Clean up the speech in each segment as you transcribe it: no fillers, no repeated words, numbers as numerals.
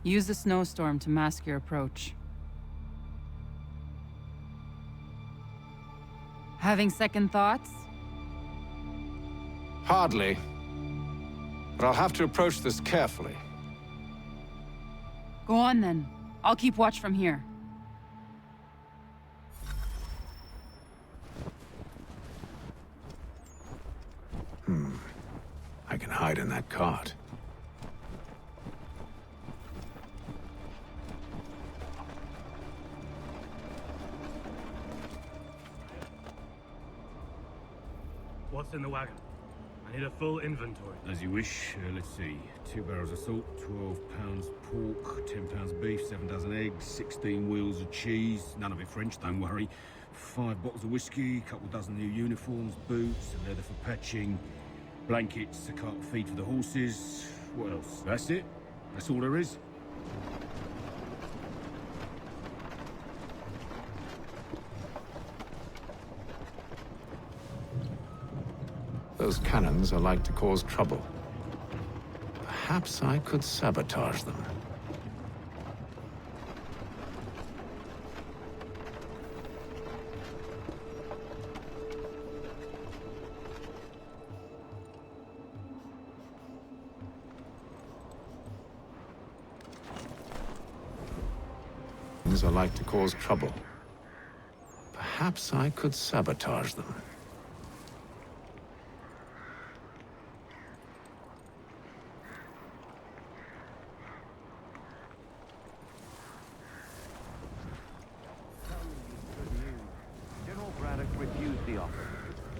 Use the snowstorm to mask your approach. Having second thoughts? Hardly. But I'll have to approach this carefully. Go on then. I'll keep watch from here. I can hide in that cart. What's in the wagon? I need a full inventory. As you wish. Let's see. 2 barrels of salt, 12 pounds pork, 10 pounds beef, 7 dozen eggs, 16 wheels of cheese. None of it French, don't worry. 5 bottles of whiskey, couple dozen new uniforms, boots, a leather for patching, blankets, a cart of feed for the horses. What else? That's it. That's all there is. Those cannons are like to cause trouble. Perhaps I could sabotage them. Cannons are like to cause trouble. Perhaps I could sabotage them.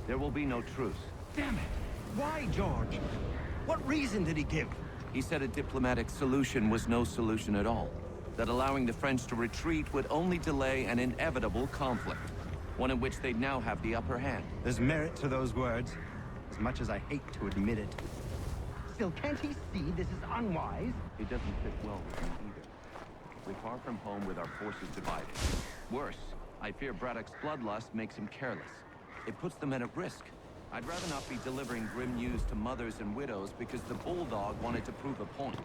There will be no truce. Damn it! Why, George? What reason did he give? He said a diplomatic solution was no solution at all. That allowing the French to retreat would only delay an inevitable conflict. One in which they'd now have the upper hand. There's merit to those words, as much as I hate to admit it. Still, can't he see this is unwise? It doesn't fit well with me either. We're far from home with our forces divided. Worse, I fear Braddock's bloodlust makes him careless. It puts the men at risk. I'd rather not be delivering grim news to mothers and widows because the Bulldog wanted to prove a point.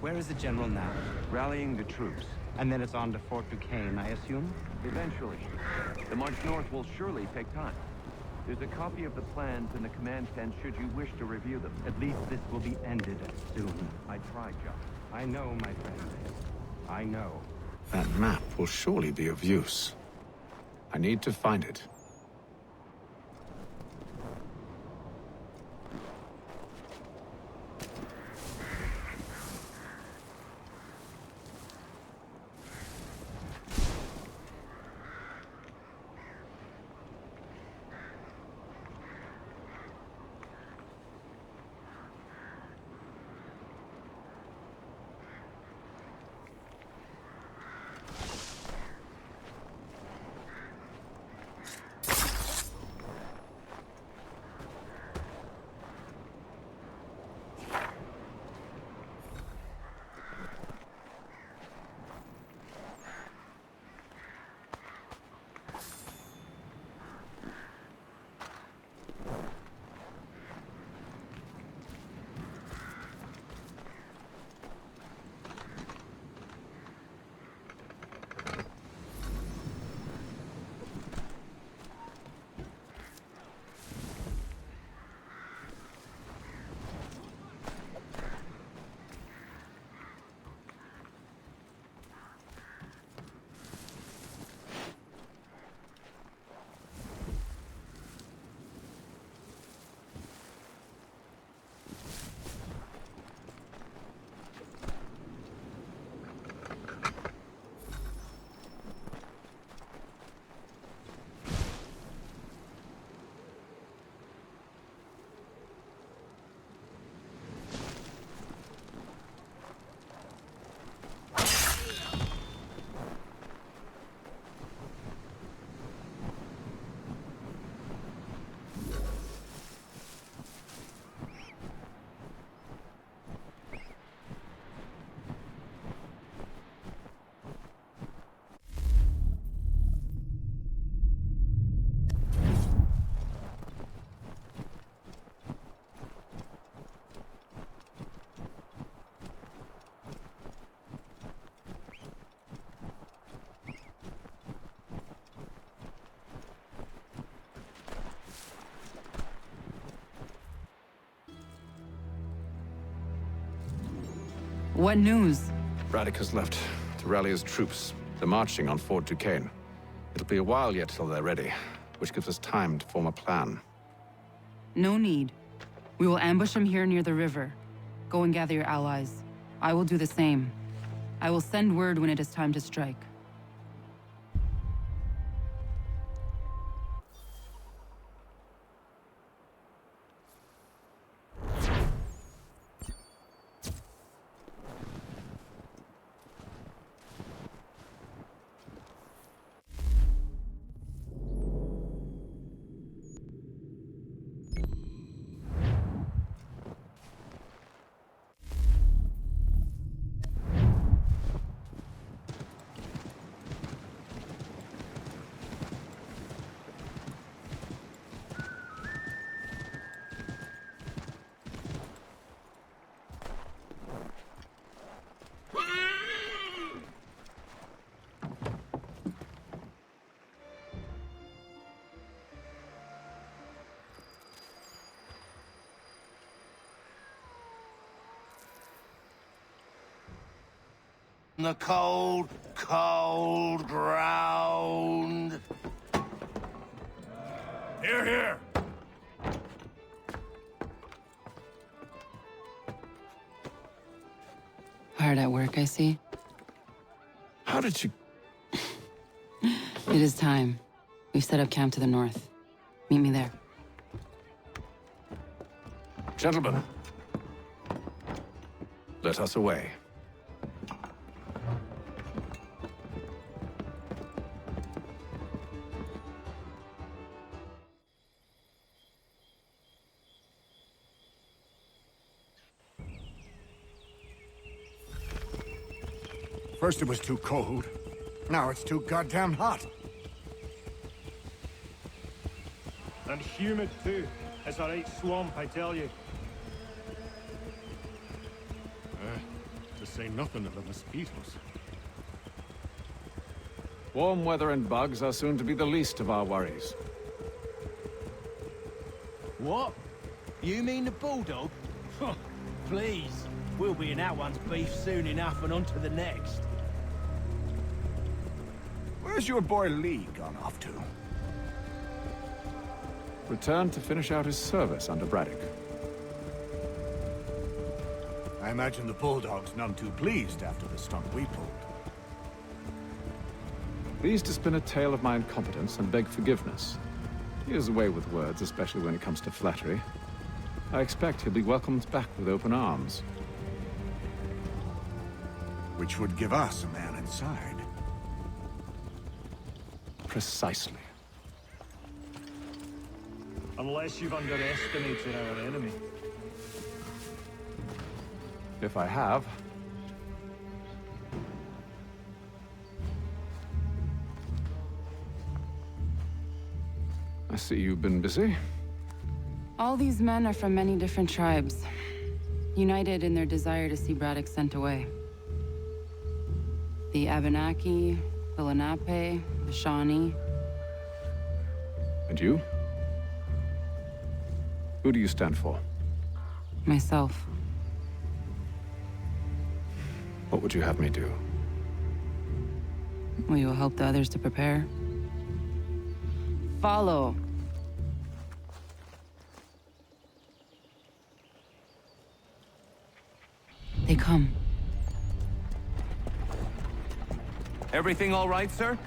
Where is the general now? Rallying the troops. And then it's on to Fort Duquesne, I assume? Eventually. The march north will surely take time. There's a copy of the plans in the command tent should you wish to review them. At least this will be ended soon. I tried, John. I know, my friend. I know. That map will surely be of use. I need to find it. What news? Braddock has left to rally his troops. They're marching on Fort Duquesne. It'll be a while yet till they're ready, which gives us time to form a plan. No need. We will ambush them here near the river. Go and gather your allies. I will do the same. I will send word when it is time to strike. The cold, cold ground. Here, here! Hard at work, I see. How did you... It is time. We've set up camp to the north. Meet me there. Gentlemen, let us away. First it was too cold. Now it's too goddamn hot. And humid too. It's a right swamp, I tell you. To say nothing of the mosquitoes. Warm weather and bugs are soon to be the least of our worries. What? You mean the bulldog? Please. We'll be in that one's beef soon enough and on to the next. Where's your boy Lee gone off to? Returned to finish out his service under Braddock. I imagine the bulldog's none too pleased after the stunt we pulled. Pleased to spin a tale of my incompetence and beg forgiveness. He has a way with words, especially when it comes to flattery. I expect he'll be welcomed back with open arms. Which would give us a man inside. Precisely. Unless you've underestimated our enemy. If I have... I see you've been busy. All these men are from many different tribes, united in their desire to see Braddock sent away. The Abenaki, the Lenape, the Shawnee. And you? Who do you stand for? Myself. What would you have me do? Will you help the others to prepare? Follow. They come. Everything all right, sir?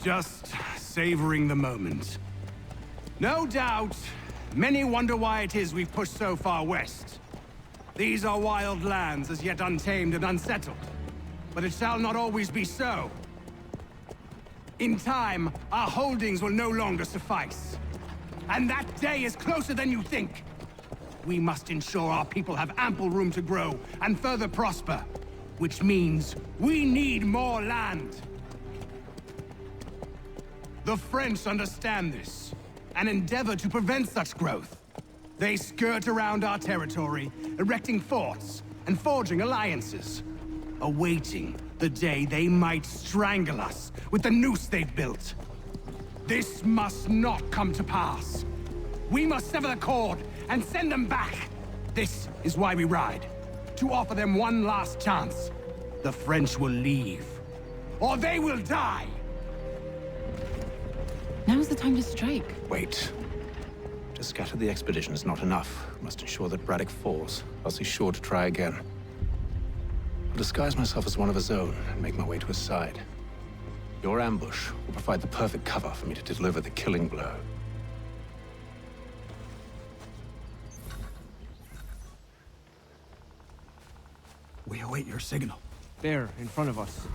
Just savoring the moment. No doubt, many wonder why it is we've pushed so far west. These are wild lands, as yet untamed and unsettled. But it shall not always be so. In time, our holdings will no longer suffice. And that day is closer than you think. We must ensure our people have ample room to grow and further prosper. Which means we need more land. The French understand this, and endeavor to prevent such growth. They skirt around our territory, erecting forts and forging alliances, awaiting the day they might strangle us with the noose they've built. This must not come to pass. We must sever the cord and send them back. This is why we ride. to offer them one last chance. The French will leave, or they will die! Now's the time to strike. Wait. To scatter the expedition is not enough. We must ensure that Braddock falls, else he's sure to try again. I'll disguise myself as one of his own and make my way to his side. Your ambush will provide the perfect cover for me to deliver the killing blow. We await your signal. There, in front of us.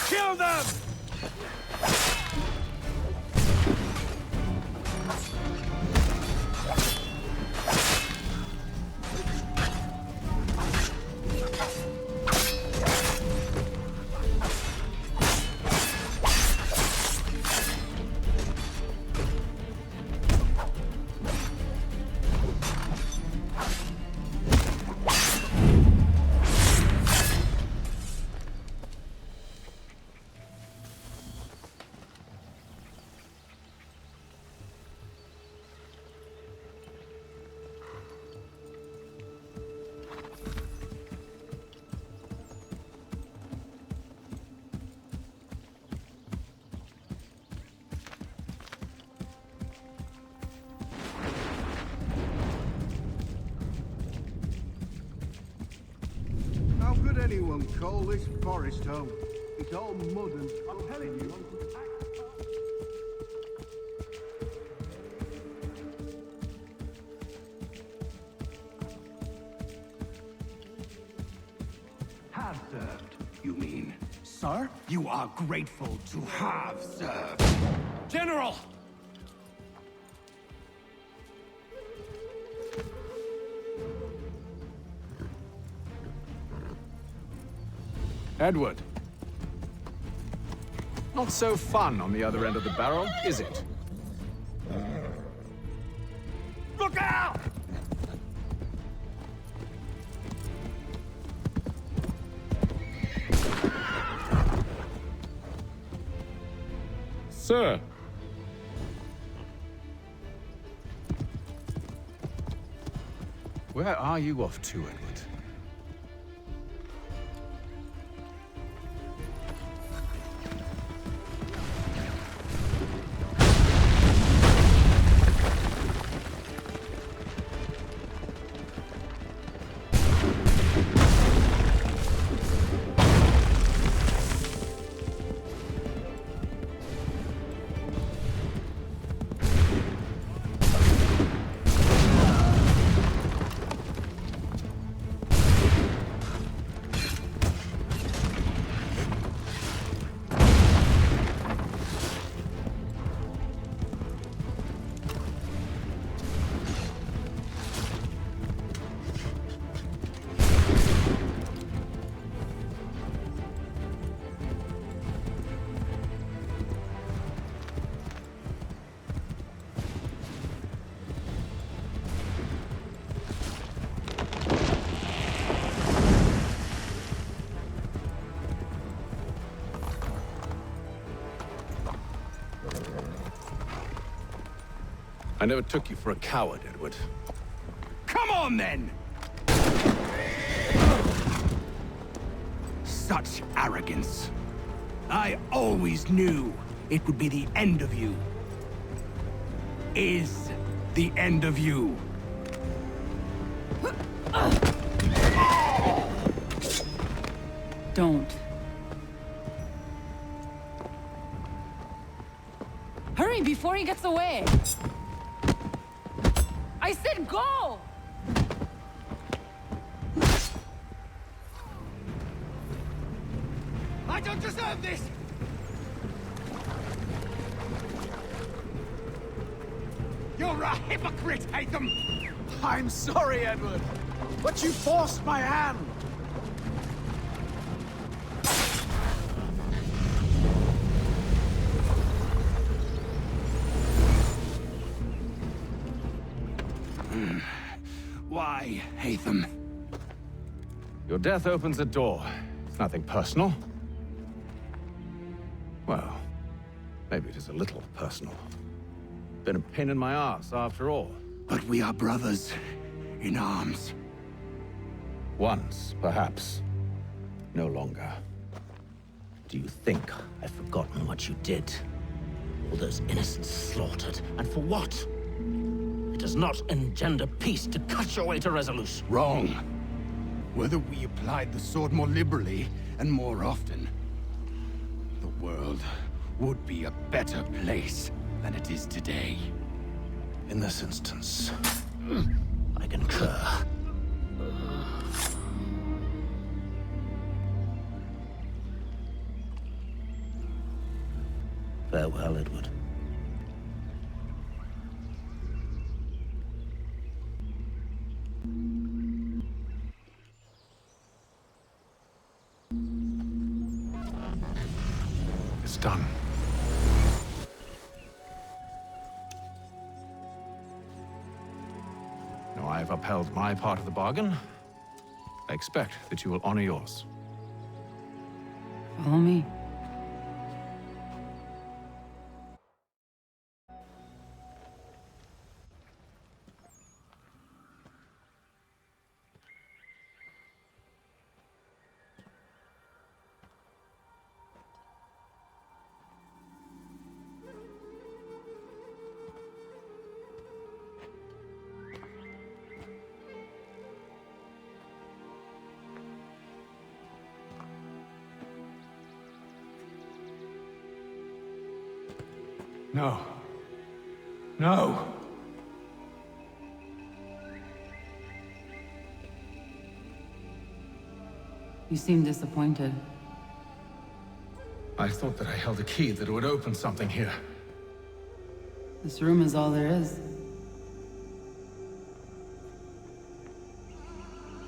Kill them! How could anyone call this forest home? It's all mud and... I'm telling you. Have served, you mean? Sir, you are grateful to have served. General! Edward. Not so fun on the other end of the barrel, is it? Look out! Sir. Where are you off to, Edward? I never took you for a coward, Edward. Come on, then! Such arrogance. I always knew it would be the end of you. Is the end of you. Don't. Hurry before he gets away! I said go! I don't deserve this! You're a hypocrite, Hatham! I'm sorry, Edward, but you forced my hand. Why, Hatham? Your death opens a door. It's nothing personal. Well, maybe it is a little personal. Been a pain in my ass, after all. But we are brothers in arms. Once, perhaps. No longer. Do you think I've forgotten what you did? All those innocents slaughtered, and for what? It does not engender peace to cut your way to resolution. Wrong. Whether we applied the sword more liberally and more often, the world would be a better place than it is today. In this instance, I concur. Farewell, Edward. it's done. Now I have upheld my part of the bargain. I expect that you will honor yours. Follow me. No. No! You seem disappointed. I thought that I held a key that would open something here. This room is all there is.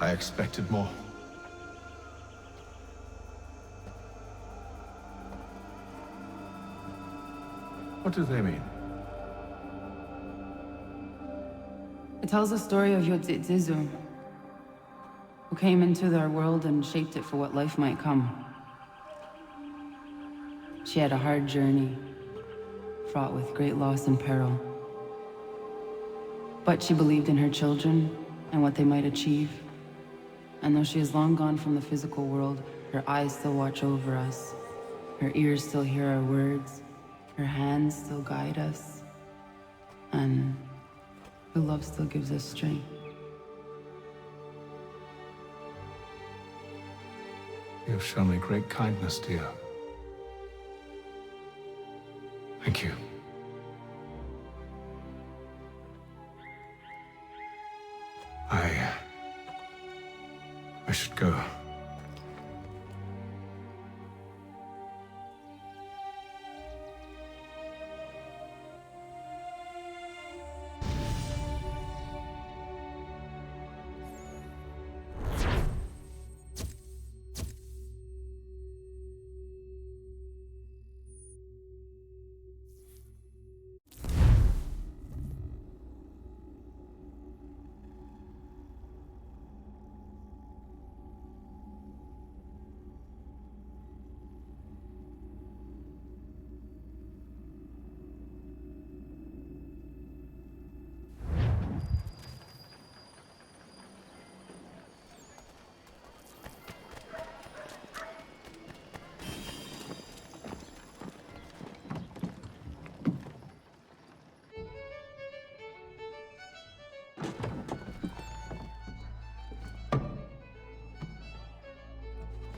I expected more. What do they mean? It tells the story of Yodzizu, who came into their world and shaped it for what life might come. She had a hard journey, fraught with great loss and peril. But she believed in her children and what they might achieve. And though she is long gone from the physical world, her eyes still watch over us. Her ears still hear our words. Her hands still guide us. And her love still gives us strength. You have shown me great kindness, dear. Thank you. I should go.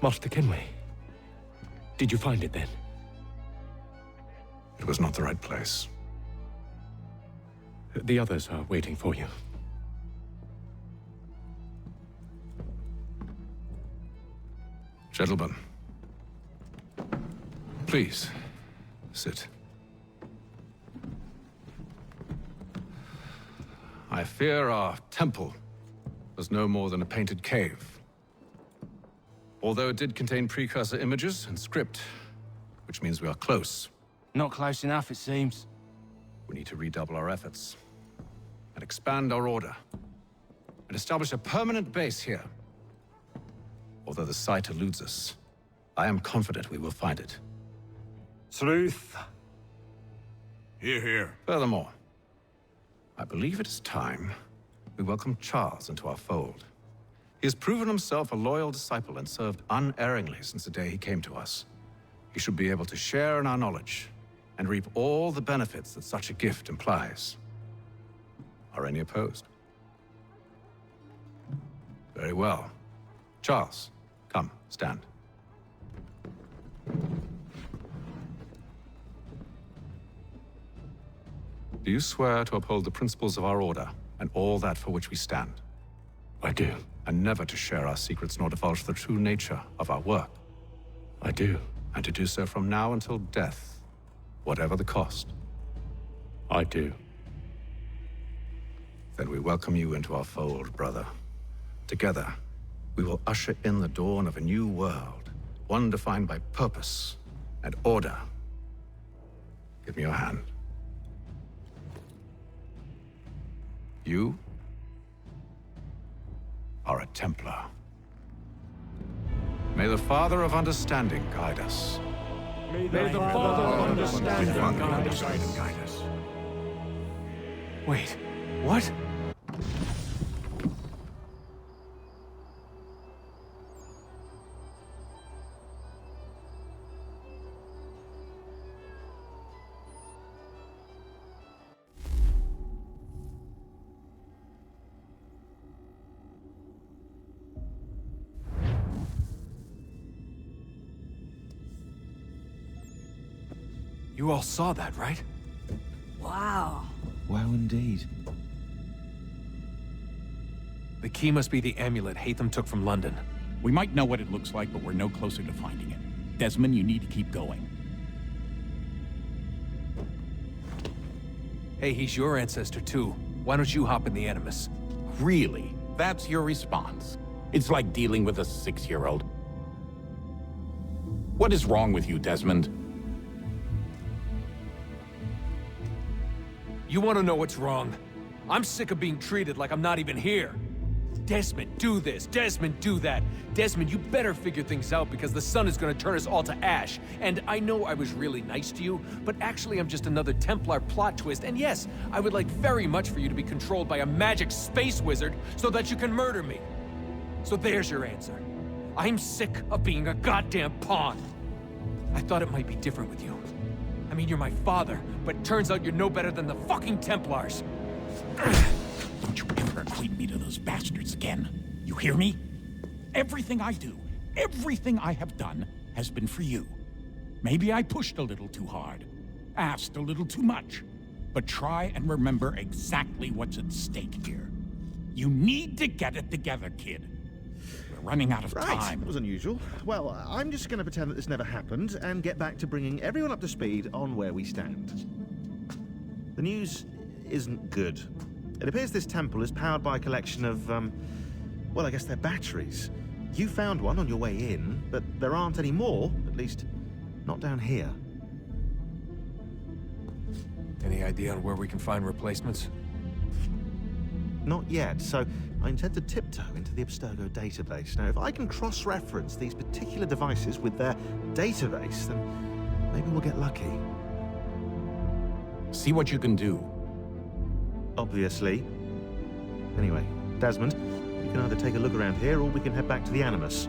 Master Kenway, did you find it then? It was not the right place. The others are waiting for you. Gentlemen, please, sit. I fear our temple was no more than a painted cave. Although it did contain precursor images and script, which means we are close. Not close enough, it seems. We need to redouble our efforts and expand our order and establish a permanent base here. although the site eludes us. I am confident we will find it. Truth. Hear, hear. Furthermore, I believe it is time we welcome Charles into our fold. He has proven himself a loyal disciple and served unerringly since the day he came to us. He should be able to share in our knowledge and reap all the benefits that such a gift implies. Are any opposed? Very well. Charles, come, stand. Do you swear to uphold the principles of our order and all that for which we stand? I do. And never to share our secrets nor divulge the true nature of our work? I do. And to do so from now until death, whatever the cost? I do. Then we welcome you into our fold, brother. Together, we will usher in the dawn of a new world, one defined by purpose and order. Give me your hand. You are a Templar. May the Father of Understanding guide us. May the Father of Understanding Guide us. Wait, what? You all saw that, right? Wow. Wow, indeed. The key must be the amulet Hatham took from London. We might know what it looks like, but we're no closer to finding it. Desmond, you need to keep going. Hey, he's your ancestor too. Why don't you hop in the Animus? Really? That's your response? It's like dealing with a 6-year-old. What is wrong with you, Desmond? You want to know what's wrong? I'm sick of being treated like I'm not even here. Desmond, do this. Desmond, do that. Desmond, you better figure things out because the sun is going to turn us all to ash. And I know I was really nice to you, but actually I'm just another Templar plot twist. And yes, I would like very much for you to be controlled by a magic space wizard so that you can murder me. So there's your answer. I'm sick of being a goddamn pawn. I thought it might be different with you. I mean, you're my father, but turns out you're no better than the fucking Templars. Don't you ever equate me to those bastards again. You hear me? Everything I do, everything I have done, has been for you. Maybe I pushed a little too hard, asked a little too much, but try and remember exactly what's at stake here. You need to get it together, kid. We're running out of time. That was unusual. Well, I'm just going to pretend that this never happened and get back to bringing everyone up to speed on where we stand. The news isn't good. It appears this temple is powered by a collection of, well, I guess they're batteries. You found one on your way in, but there aren't any more, at least not down here. Any idea on where we can find replacements? Not yet, so I intend to tiptoe into the Abstergo database. Now, if I can cross-reference these particular devices with their database, then maybe we'll get lucky. See what you can do. Obviously. Anyway, Desmond, you can either take a look around here or we can head back to the Animus.